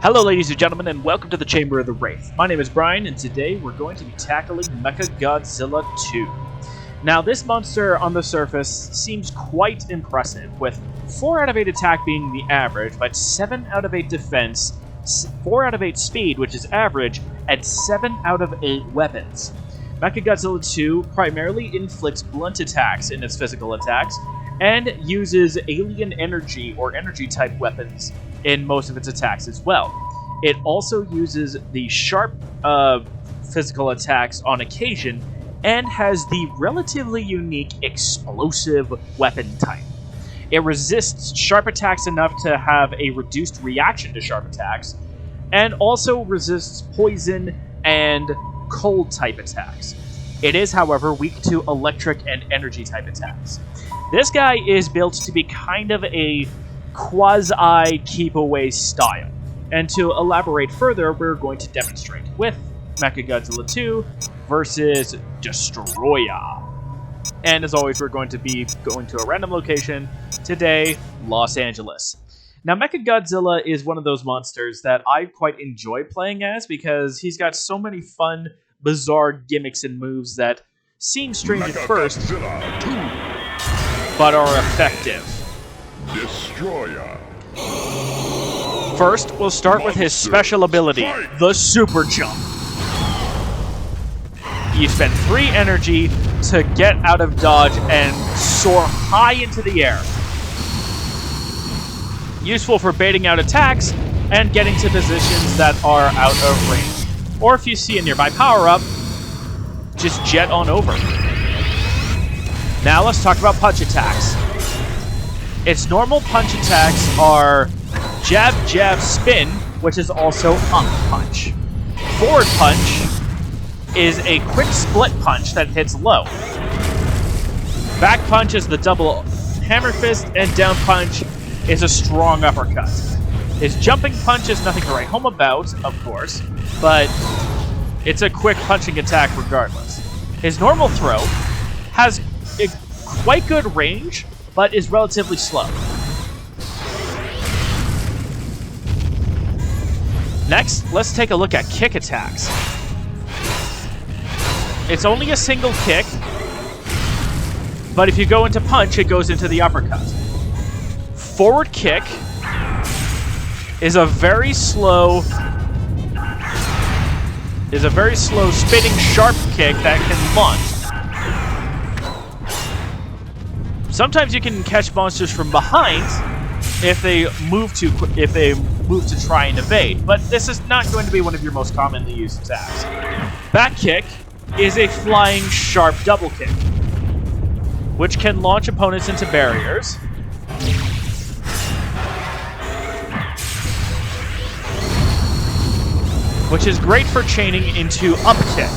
Hello ladies and gentlemen, and welcome to the Chamber of the Wraith. My name is Brian, and today we're going to be tackling MechaGodzilla 2. Now, this monster on the surface seems quite impressive, with 4 out of 8 attack being the average, but 7 out of 8 defense, 4 out of 8 speed, which is average, and 7 out of 8 weapons. MechaGodzilla 2 primarily inflicts blunt attacks in its physical attacks, and uses alien energy or energy-type weapons in most of its attacks as well. It also uses the sharp physical attacks on occasion, and has the relatively unique explosive weapon type. It resists sharp attacks enough to have a reduced reaction to sharp attacks, and also resists poison and cold-type attacks. It is, however, weak to electric and energy-type attacks. This guy is built to be kind of a quasi-keep-away style. And to elaborate further, we're going to demonstrate with MechaGodzilla 2 versus Destroya. And as always, we're going to be going to a random location, today, Los Angeles. Now, MechaGodzilla is one of those monsters that I quite enjoy playing as because he's got so many fun, bizarre gimmicks and moves that seem strange at first, but are effective. Destroyer. First, we'll start with his special ability, the Super Jump. You spend 3 energy to get out of dodge and soar high into the air. Useful for baiting out attacks and getting to positions that are out of range. Or if you see a nearby power-up, just jet on over. Now let's talk about punch attacks. Its normal punch attacks are jab, jab, spin, which is also up punch. Forward punch is a quick split punch that hits low. Back punch is the double hammer fist, and down punch is a strong uppercut. His jumping punch is nothing to write home about, of course, but it's a quick punching attack regardless. His normal throw has a quite good range, but is relatively slow. Next, let's take a look at kick attacks. It's only a single kick, but if you go into punch, it goes into the uppercut. Forward kick is a very slow spinning sharp kick that can launch. Sometimes you can catch monsters from behind if they move to try and evade, but this is not going to be one of your most commonly used attacks. Back kick is a flying sharp double kick, which can launch opponents into barriers. Which is great for chaining into up kick,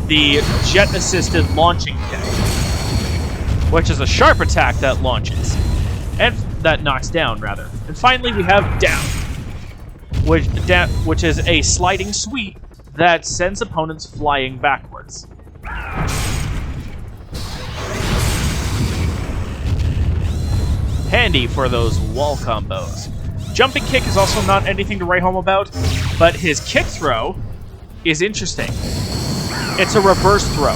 the jet-assisted launching kick, which is a sharp attack that launches, and that knocks down, rather. And finally, we have down, which is a sliding sweep that sends opponents flying backwards. Handy for those wall combos. Jumping kick is also not anything to write home about, but his kick throw is interesting. It's a reverse throw.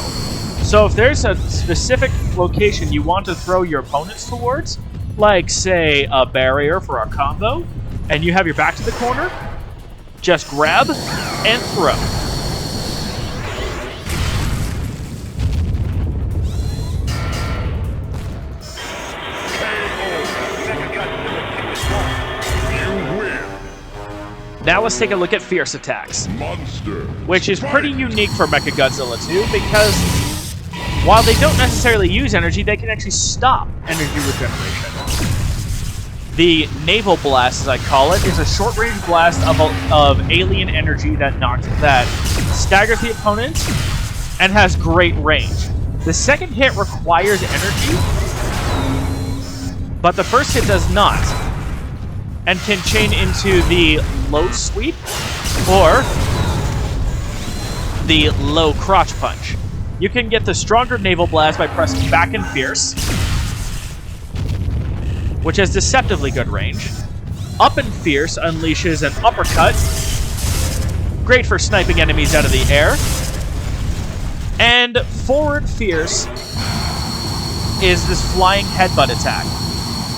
So if there's a specific location you want to throw your opponents towards, like, say, a barrier for a combo, and you have your back to the corner, just grab and throw. Now let's take a look at Fierce Attacks, which is pretty unique for MechaGodzilla 2 because while they don't necessarily use energy, they can actually stop energy regeneration. The Naval Blast, as I call it, is a short-range blast of alien energy that staggers the opponent and has great range. The second hit requires energy, but the first hit does not, and can chain into the low sweep or the low crotch punch. You can get the stronger Naval Blast by pressing back and Fierce, which has deceptively good range. Up and Fierce unleashes an uppercut. Great for sniping enemies out of the air. And Forward Fierce is this flying headbutt attack.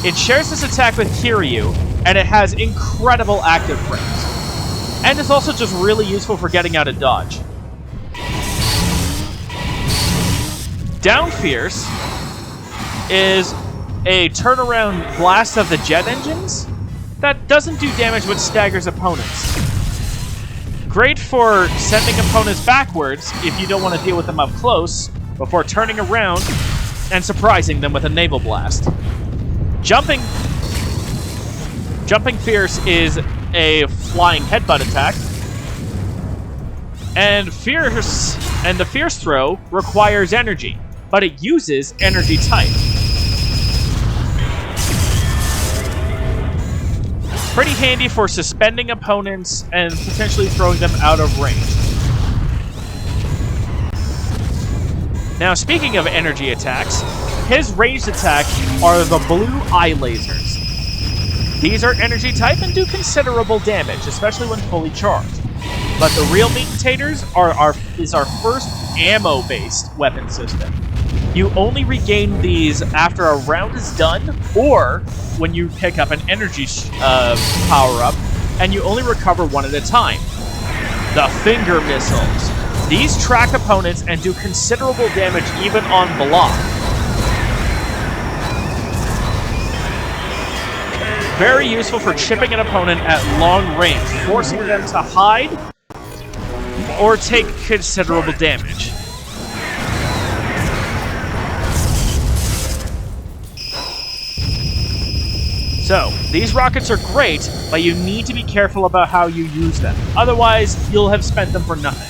It shares this attack with Kiryu, and it has incredible active frames. And it's also just really useful for getting out of dodge. Down Fierce is a turnaround blast of the jet engines that doesn't do damage but staggers opponents. Great for sending opponents backwards if you don't want to deal with them up close before turning around and surprising them with a naval blast. Jumping Fierce is a flying headbutt attack. And the Fierce Throw requires energy, but it uses energy type. Pretty handy for suspending opponents and potentially throwing them out of range. Now, speaking of energy attacks, his ranged attacks are the blue eye lasers. These are energy type and do considerable damage, especially when fully charged. But the real meat and taters is our first ammo-based weapon system. You only regain these after a round is done, or when you pick up an energy power-up, and you only recover one at a time. The Finger Missiles. These track opponents and do considerable damage even on block. Very useful for chipping an opponent at long range, forcing them to hide or take considerable damage. So, these rockets are great, but you need to be careful about how you use them. Otherwise, you'll have spent them for nothing.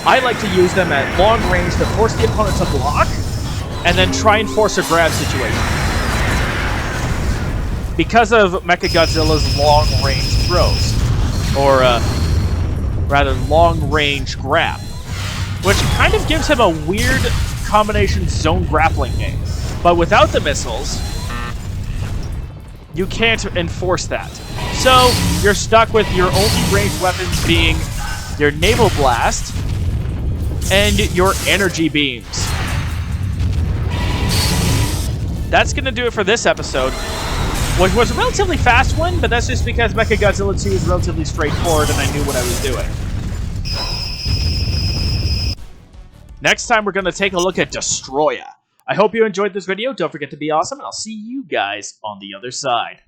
I like to use them at long range to force the opponent to block, and then try and force a grab situation. Because of MechaGodzilla's long-range throws, or rather long-range grab, which kind of gives him a weird combination zone grappling game. But without the missiles, you can't enforce that. So, you're stuck with your only ranged weapons being your Naval Blast and your Energy Beams. That's going to do it for this episode, which was a relatively fast one, but that's just because MechaGodzilla 2 is relatively straightforward and I knew what I was doing. Next time, we're going to take a look at Destroya. I hope you enjoyed this video. Don't forget to be awesome, and I'll see you guys on the other side.